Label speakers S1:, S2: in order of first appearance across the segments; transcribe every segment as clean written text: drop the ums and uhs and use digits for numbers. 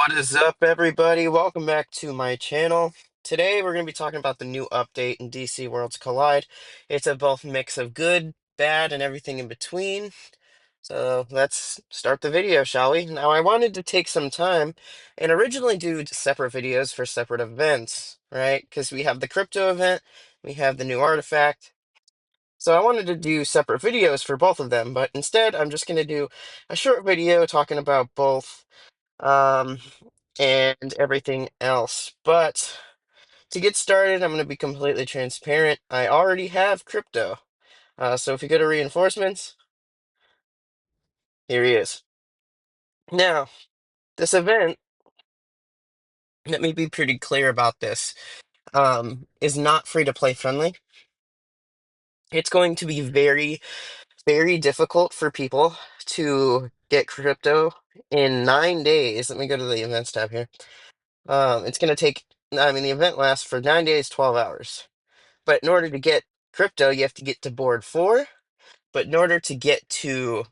S1: What is up, everybody? Welcome back to my channel. Today, we're going to be talking about the new update in DC Worlds Collide. It's a both mix of good, bad, and everything in between. So let's start the video, shall we? Now, I wanted to take some time and originally do separate videos for separate events, right? Because we have the crypto event, we have the new artifact. So I wanted to do separate videos for both of them, but instead, I'm just going to do a short video talking about both. Um, and everything else. But to get started, I'm going to be completely transparent. I already have crypto. So if you go to reinforcements, here he is. Now, this event, let me be pretty clear about this, is not free to play friendly. It's going to be very, very difficult for people to get crypto in 9 days. Let me go to the events tab here. It's going to take, the event lasts for 9 days, 12 hours. But in order to get crypto, you have to get to board 4. But in order to get to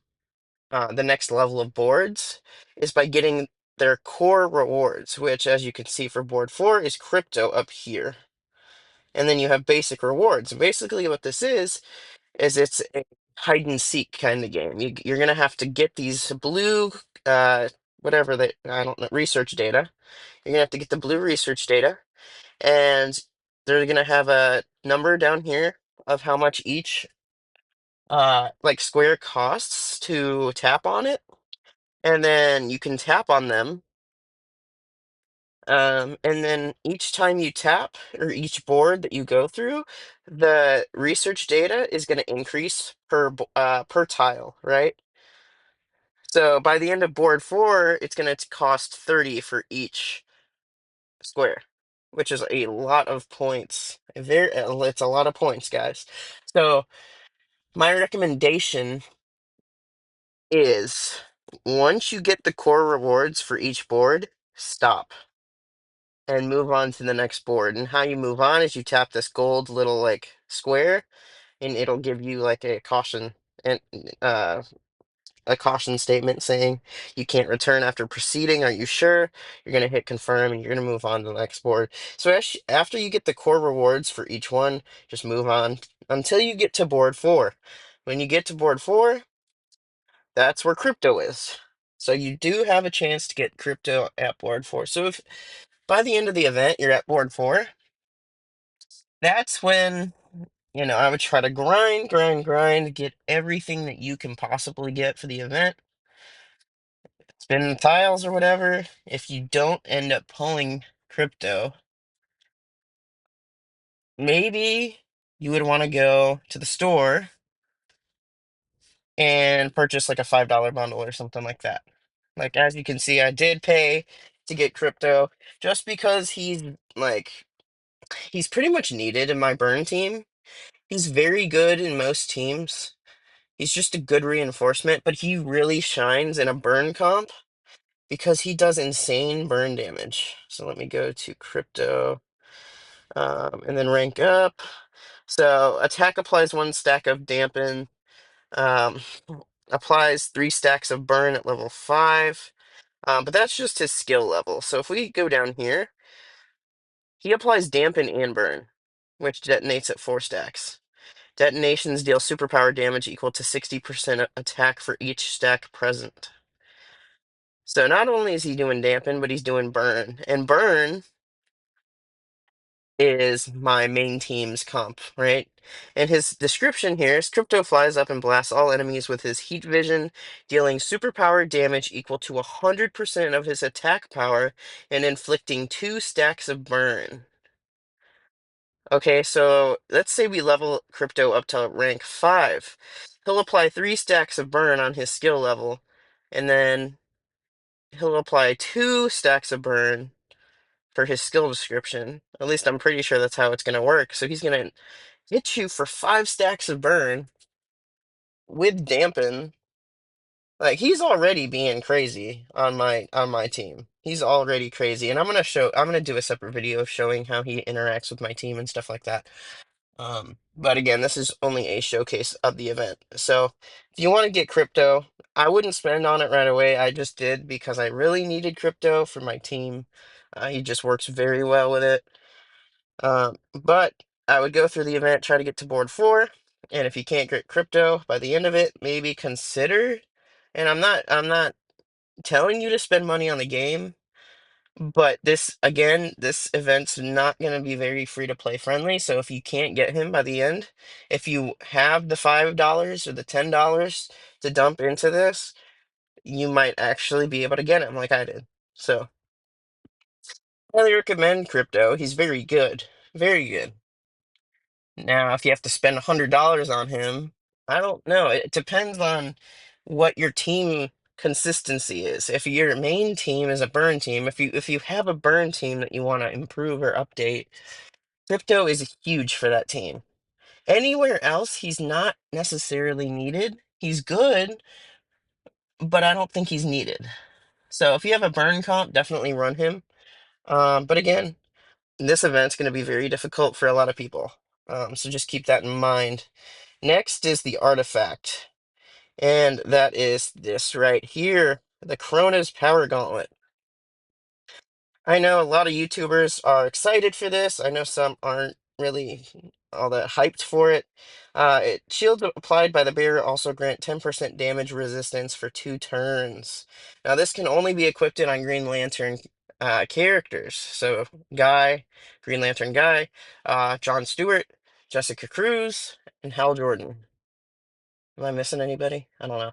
S1: the next level of boards is by getting their core rewards, which, as you can see for board 4, is crypto up here. And then you have basic rewards. And basically, what this is it's a hide and seek kind of game. You're going to have to get these blue, whatever they, I don't know, research data. You're going to have to get the blue research data. And they're going to have a number down here of how much each like square costs to tap on it, and then you can tap on them, and then each time you tap or each board that you go through, the research data is going to increase per tile, right? So by the end of board 4, it's going to cost 30 for each square, which is a lot of points. It's a lot of points, guys. So my recommendation is once you get the core rewards for each board, stop and move on to the next board. And how you move on is you tap this gold little like square, and it'll give you like and uh a caution statement saying you can't return after proceeding. Are you sure? You're gonna hit confirm and you're gonna move on to the next board. So after you get the core rewards for each one, just move on until you get to board 4. When you get to board 4, that's where crypto is. So you do have a chance to get crypto at board 4. So if by the end of the event you're at board 4, that's when, I would try to grind, get everything that you can possibly get for the event, spin the tiles or whatever. If you don't end up pulling crypto, maybe you would want to go to the store and purchase like a $5 bundle or something like that. Like, as you can see, I did pay to get crypto just because he's pretty much needed in my burn team. He's very good in most teams. He's just a good reinforcement, but he really shines in a burn comp because he does insane burn damage. So let me go to crypto, and then rank up. So attack applies 1 stack of dampen, um, applies 3 stacks of burn at level 5. But that's just his skill level. So if we go down here, he applies dampen and burn, which detonates at 4 stacks. Detonations deal superpower damage equal to 60% attack for each stack present. So not only is he doing dampen, but he's doing burn. And burn is my main team's comp, right? And his description here is Crypto flies up and blasts all enemies with his heat vision, dealing superpower damage equal to 100% of his attack power and inflicting 2 stacks of burn. Okay, so let's say we level Crypto up to rank 5. He'll apply 3 stacks of burn on his skill level, and then he'll apply 2 stacks of burn for his skill description. At least I'm pretty sure that's how it's going to work. So he's going to hit you for 5 stacks of burn with dampen. Like, he's already being crazy on my team. He's already crazy, and I'm gonna do a separate video showing how he interacts with my team and stuff like that. But again, this is only a showcase of the event. So if you want to get crypto, I wouldn't spend on it right away. I just did because I really needed crypto for my team. He just works very well with it. But I would go through the event, try to get to board four, and if you can't get crypto by the end of it, maybe consider. And I'm not telling you to spend money on the game, but this again, this event's not going to be very free to play friendly. So if you can't get him by the end, if you have the $5 or the $10 to dump into this, you might actually be able to get him like I did. So highly recommend crypto. He's very good. Very good. Now, if you have to spend $100 on him, I don't know. It depends on what your team consistency is. If your main team is a burn team, if you have a burn team that you want to improve or update, crypto is huge for that team. Anywhere else, he's not necessarily needed. He's good, but I don't think he's needed. So if you have a burn comp, definitely run him. But again, this event's going to be very difficult for a lot of people. So just keep that in mind. Next is the artifact, and that is this right here, the Cronus Power Gauntlet. I know a lot of YouTubers are excited for this. I know some aren't really all that hyped for it. Shields applied by the bearer also grant 10% damage resistance for 2 turns. Now, this can only be equipped on Green Lantern characters. So, Guy, Green Lantern Guy, John Stewart, Jessica Cruz, and Hal Jordan. Am I missing anybody? I don't know.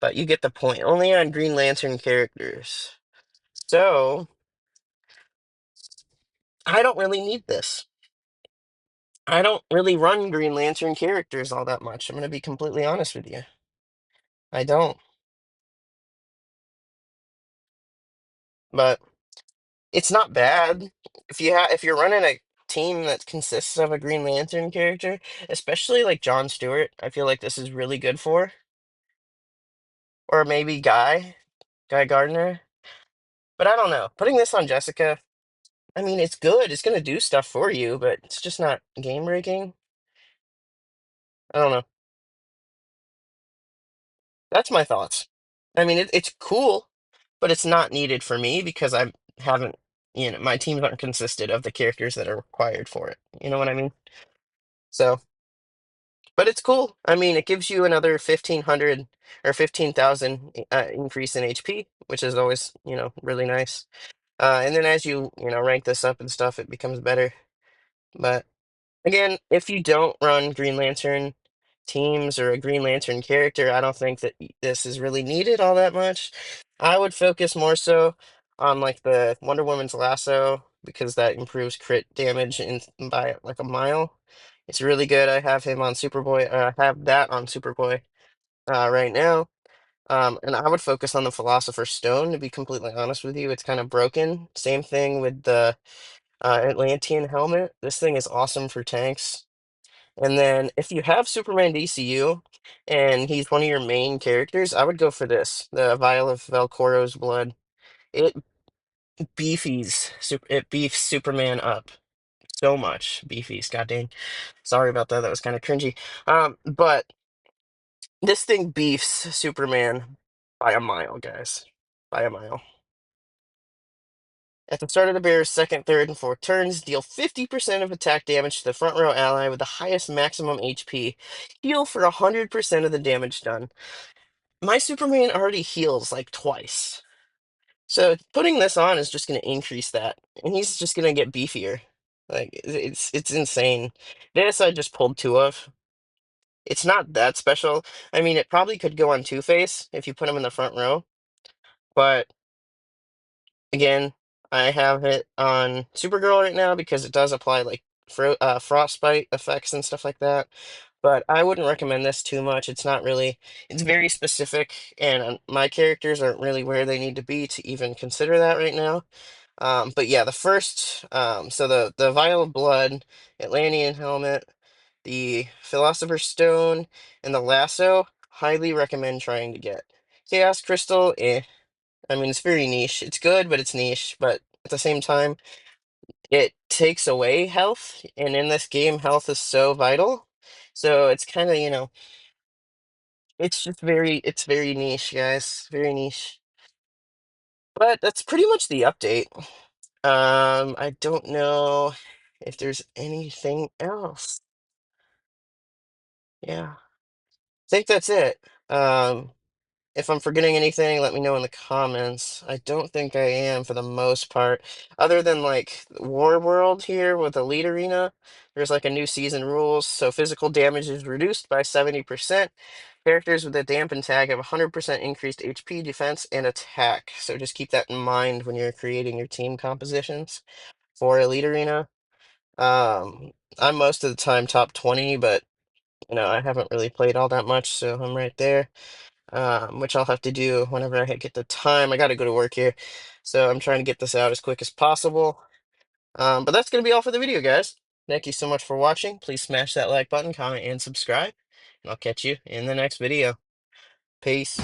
S1: But you get the point. Only on Green Lantern characters. So, I don't really need this. I don't really run Green Lantern characters all that much. I'm going to be completely honest with you. I don't. But it's not bad. If you're running a team that consists of a Green Lantern character, especially like John Stewart, I feel like this is really good for. Or maybe Guy Gardner. But I don't know. Putting this on Jessica, I mean, it's good. It's going to do stuff for you, but it's just not game breaking. I don't know. That's my thoughts. I mean, it's cool, but it's not needed for me because I haven't, my teams aren't consisted of the characters that are required for it. You know what I mean? So, but it's cool. I mean, it gives you another 1,500 or 15,000 increase in HP, which is always, really nice. And then as you rank this up and stuff, it becomes better. But again, if you don't run Green Lantern teams or a Green Lantern character, I don't think that this is really needed all that much. I would focus more so on like the Wonder Woman's lasso because that improves crit damage by like a mile. It's really good. I have him on Superboy. I have that on Superboy right now. And I would focus on the Philosopher's Stone, to be completely honest with you. It's kind of broken. Same thing with the Atlantean helmet. This thing is awesome for tanks. And then if you have Superman DCU and he's one of your main characters, I would go for this, the Vial of Velcoro's Blood. It it beefs Superman up so much. Beefies, god dang. Sorry about that. That was kind of cringy. But this thing beefs Superman by a mile, guys. By a mile. At the start of the bear's second, third, and fourth turns, deal 50% of attack damage to the front row ally with the highest maximum HP. Heal for 100% of the damage done. My Superman already heals like twice. So putting this on is just going to increase that. And he's just going to get beefier. Like, it's insane. This I just pulled two of. It's not that special. I mean, it probably could go on Two-Face if you put him in the front row. But again, I have it on Supergirl right now because it does apply like frostbite effects and stuff like that. But I wouldn't recommend this too much. It's very specific, and my characters aren't really where they need to be to even consider that right now. But yeah, the first, so the Vial of Blood, Atlantean Helmet, the Philosopher's Stone, and the Lasso, highly recommend trying to get. Chaos Crystal, eh. I mean, it's very niche. It's good, but it's niche. But at the same time, it takes away health, and in this game, health is so vital. So it's kind of, it's just it's very niche, guys. Very niche. But that's pretty much the update. I don't know if there's anything else. Yeah, I think that's it. Um, If I'm forgetting anything, let me know in the comments. I don't think I am for the most part. Other than like War World here with Elite Arena, there's like a new season rules. So physical damage is reduced by 70%. Characters with a dampen tag have 100% increased HP, defense, and attack. So just keep that in mind when you're creating your team compositions for Elite Arena. I'm most of the time top 20, but I haven't really played all that much, so I'm right there, which I'll have to do whenever I get the time. I got to go to work here, so I'm trying to get this out as quick as possible. But that's going to be all for the video, guys. Thank you so much for watching. Please smash that like button, comment, and subscribe. And I'll catch you in the next video. Peace.